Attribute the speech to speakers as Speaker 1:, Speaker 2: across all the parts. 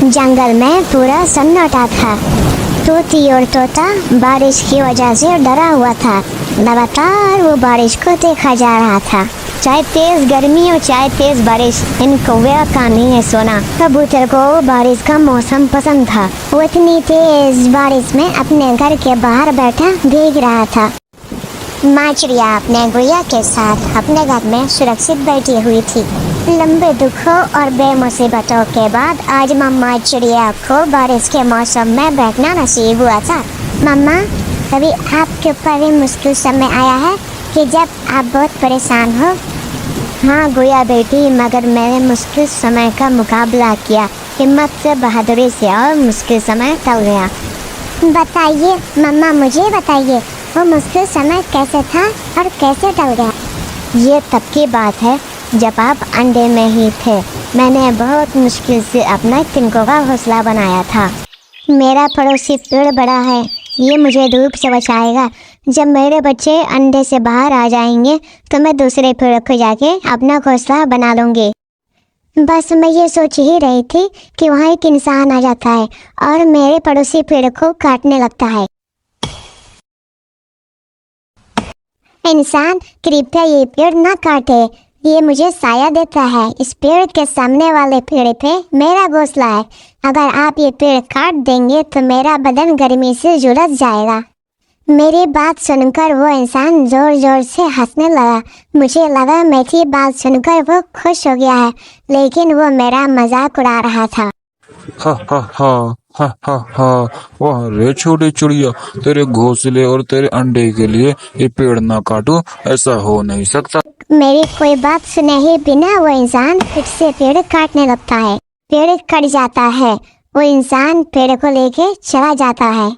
Speaker 1: जंगल में पूरा सन्नाटा था। तोती और तोता बारिश की वजह से डरा हुआ था। लगातार वो बारिश को देखा जा रहा था। चाहे तेज गर्मी और चाहे तेज बारिश, इन कौवे का नहीं है सोना। कबूतर को बारिश का मौसम पसंद था। वो इतनी तेज बारिश में अपने घर के बाहर बैठा भीग रहा था। माँ चिड़िया अपने गुड़िया के साथ अपने घर में सुरक्षित बैठी हुई थी। लंबे दुखों और बेमुसीबतों के बाद आज मम्मा चिड़िया को बारिश के मौसम में बैठना नसीब हुआ था। मम्मा, कभी आपके ऊपर भी मुश्किल समय आया है कि जब आप बहुत परेशान हो? हाँ गुड़िया बेटी, मगर मैंने मुश्किल समय का मुकाबला किया, हिम्मत से, बहादुरी से, और मुश्किल समय टल गया। बताइए मम्मा, मुझे बताइए वो मुश्किल समय कैसे था और कैसे टल गया? ये तब की बात है जब आप अंडे में ही थे। मैंने बहुत मुश्किल से अपना तिनकों का घोंसला बनाया था। मेरा पड़ोसी पेड़ बड़ा है, ये मुझे धूप से बचाएगा। जब मेरे बच्चे अंडे से बाहर आ जाएंगे तो मैं दूसरे पेड़ को जाके अपना घोंसला बना लूँगी। बस मैं ये सोच ही रही थी कि वहाँ एक इंसान आ जाता है और मेरे पड़ोसी पेड़ को काटने लगता है। इंसान, कृपया ये पेड़ ना काटे, ये मुझे साया देता है। इस पेड़ के सामने वाले पेड़ पे मेरा घोंसला है। अगर आप ये पेड़ काट देंगे तो मेरा बदन गर्मी से झुलस जाएगा। मेरी बात सुनकर वो इंसान जोर जोर से हंसने लगा। मुझे लगा मेरी बात सुनकर वो खुश हो गया है, लेकिन वो मेरा मजाक उड़ा रहा था।
Speaker 2: हा हा हा हा हा हा। वाह रे छोटी चिड़िया, तेरे घोंसले और तेरे अंडे के लिए ये पेड़ ना काटो, ऐसा हो नहीं सकता।
Speaker 1: मेरी कोई बात सुने ही बिना वो इंसान फिर से पेड़ काटने लगता है। पेड़ कट जाता है। वो इंसान पेड़ को लेके चला जाता है।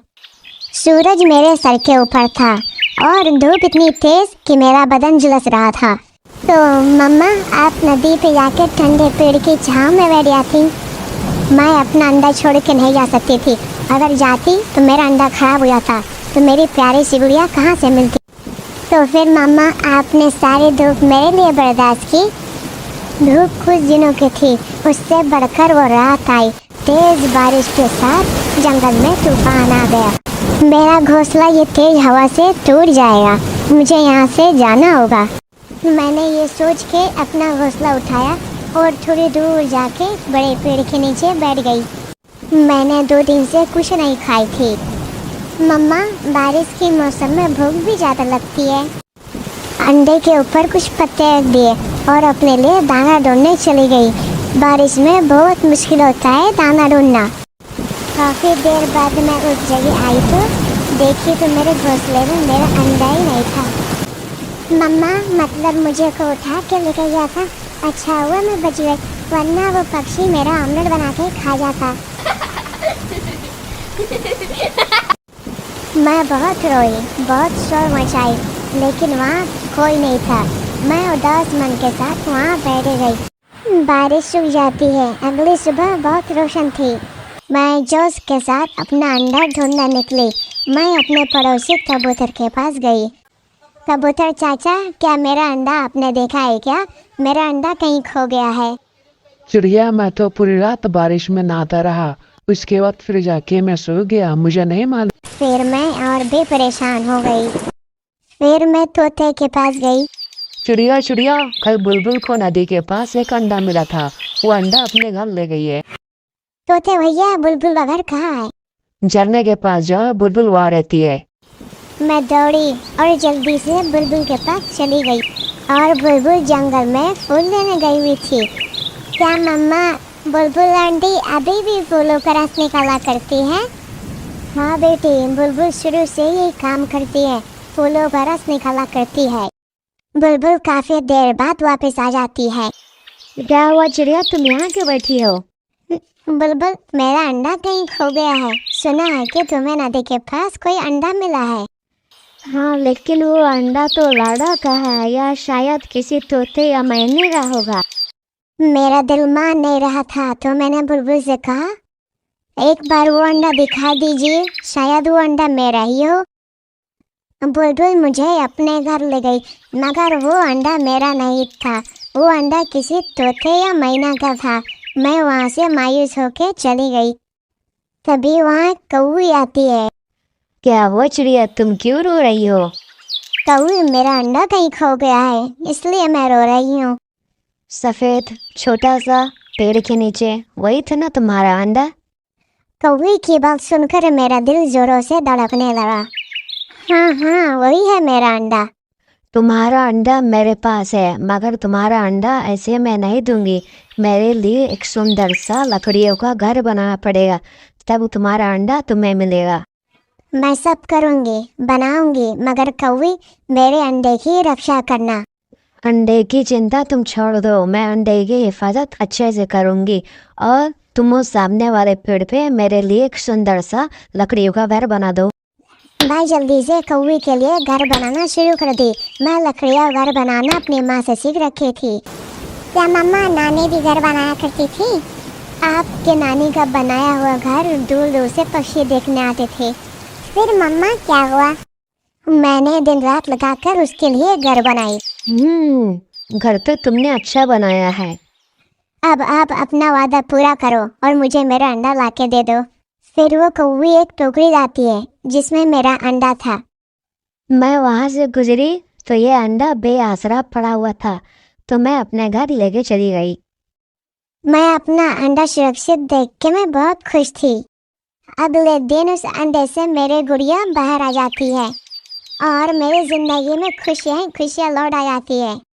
Speaker 1: सूरज मेरे सर के ऊपर था और धूप इतनी तेज कि मेरा बदन झुलस रहा था। तो मम्मा, आप नदी पे जाके ठंडे पेड़ की छांव में बैठ जाती। मैं अपना अंडा छोड़ के नहीं जा सकती थी। अगर जाती तो मेरा अंडा खराब हो जाता, तो मेरी प्यारी सी गुड़िया कहाँ से मिलती। तो फिर मम्मा, आपने सारी धूप मेरे लिए बर्दाश्त की। धूप कुछ दिनों की थी, उससे बढ़कर वो रात आई। तेज बारिश के साथ जंगल में तूफान आ गया। मेरा घोंसला ये तेज हवा से टूट जाएगा, मुझे यहाँ से जाना होगा। मैंने ये सोच के अपना घोंसला उठाया और थोड़ी दूर जाके बड़े पेड़ के नीचे बैठ गई। मैंने 2 दिन से कुछ नहीं खाई थी। मम्मा, बारिश के मौसम में भूख भी ज़्यादा लगती है। अंडे के ऊपर कुछ पत्ते रख दिए और अपने लिए दाना ढूंढने चली गई। बारिश में बहुत मुश्किल होता है दाना ढूंढना। काफ़ी देर बाद मैं उस जगह आई तो देखी तो मेरे घोंसले में मेरा अंडा ही नहीं था। मम्मा, मतलब मुझे को उठा के लेकर गया था। अच्छा हुआ मैं बच गई, वरना वो पक्षी मेरा ऑमलेट बना के खा जाता। मैं बहुत रोई, बहुत शोर मचाई, लेकिन वहाँ कोई नहीं था। मैं उदास मन के साथ वहाँ बैठ गई। बारिश रुक जाती है। अगली सुबह बहुत रोशन थी। मैं जोश के साथ अपना अंडा ढूंढने निकली। मैं अपने पड़ोसी कबूतर के पास गई। कबूतर चाचा, क्या मेरा अंडा आपने देखा है क्या? मेरा अंडा कहीं खो गया है।
Speaker 3: चिड़िया, मैं तो पूरी रात बारिश में नहाता रहा, उसके बाद फिर जाके मैं सो गया, मुझे नहीं मालूम।
Speaker 1: फिर मैं और भी परेशान हो गई। फिर मैं तोते के पास गई।
Speaker 3: चिड़िया चिड़िया, कल बुलबुल को नदी के पास एक अंडा मिला था, वो अंडा अपने घर ले गई है।
Speaker 1: तोते भैया, बुलबुल का घर कहाँ है?
Speaker 3: झरने के पास जाओ, बुलबुल वहाँ रहती है।
Speaker 1: मैं दौड़ी और जल्दी से बुलबुल के पास चली गई और बुलबुल जंगल में फूल लेने गई हुई थी। क्या मम्मा, बुलबुल आंटी अभी भी फूलों का रस निकाला करती है? हाँ बेटी, बुलबुल शुरू से ही काम करती है, फूलों का रस निकाला करती है। बुलबुल काफी देर बाद वापस आ जाती है।
Speaker 4: क्या हुआ चिड़िया, तुम यहाँ क्यों बैठी हो?
Speaker 1: बुलबुल, मेरा अंडा कहीं खो गया है। सुना है कि तुम्हें नदी के पास कोई अंडा मिला है।
Speaker 4: हाँ, लेकिन वो अंडा तो लाड़ा का है, या शायद किसी तोते या मैने का होगा।
Speaker 1: मेरा दिल मान नहीं रहा था तो मैंने बुलबुल से कहा, एक बार वो अंडा दिखा दीजिए, शायद वो अंडा मेरा ही हो। बुलबुल मुझे अपने घर ले गई, मगर वो अंडा मेरा नहीं था। वो अंडा किसी तोते या मैना का था। मैं वहाँ से मायूस होके चली गई। तभी वहाँ कौवी आती है।
Speaker 4: क्या हुआ चिड़िया, तुम क्यों रो रही हो?
Speaker 1: कौवी, मेरा अंडा कहीं खो गया है, इसलिए मैं रो रही हूँ।
Speaker 4: सफेद छोटा सा पेड़ के नीचे, वही था ना तुम्हारा अंडा?
Speaker 1: कौवी की बात सुनकर मेरा दिल जोरों से धड़कने लगा। हाँ हाँ, वही है मेरा अंडा।
Speaker 4: तुम्हारा अंडा मेरे पास है, मगर तुम्हारा अंडा ऐसे मैं नहीं दूंगी। मेरे लिए एक सुंदर सा लकड़ियों का घर बनाना पड़ेगा, तब तुम्हारा अंडा तुम्हें मिलेगा।
Speaker 1: मैं सब करूँगी, बनाऊंगी, मगर कौवी मेरे अंडे की रक्षा करना।
Speaker 4: अंडे की चिंता तुम छोड़ दो, मैं अंडे की हिफाजत अच्छे से करूंगी और तुम उस सामने वाले पेड़ पे मेरे लिए एक सुंदर सा लकड़ियों का घर बना दो।
Speaker 1: मैं जल्दी से कौवी के लिए घर बनाना शुरू कर दी। मैं लकड़ियाँ घर बनाना अपनी माँ से सीख रखी थी। क्या मम्मा, नानी भी घर बनाया करती थी? आपके नानी का बनाया हुआ घर दूर दूर से पक्षी देखने आते थे। फिर मम्मा क्या हुआ? मैंने दिन रात लगाकर उसके लिए घर बनाई।
Speaker 4: घर तो तुमने अच्छा बनाया है।
Speaker 1: अब आप अपना वादा पूरा करो और मुझे मेरा अंडा लाके दे दो। फिर वो कौवी एक टोकरी लाती है जिसमें मेरा अंडा था।
Speaker 4: मैं वहां से गुजरी तो ये अंडा बेआसरा पड़ा हुआ था, तो मैं अपने घर लेके चली गई।
Speaker 1: मैं अपना अंडा सुरक्षित देख के मैं बहुत खुश थी। अगले दिन उस अंडे से मेरे गुड़िया बाहर आ जाती है और मेरी जिंदगी में खुशियाँ खुशियाँ लौट आ जाती है।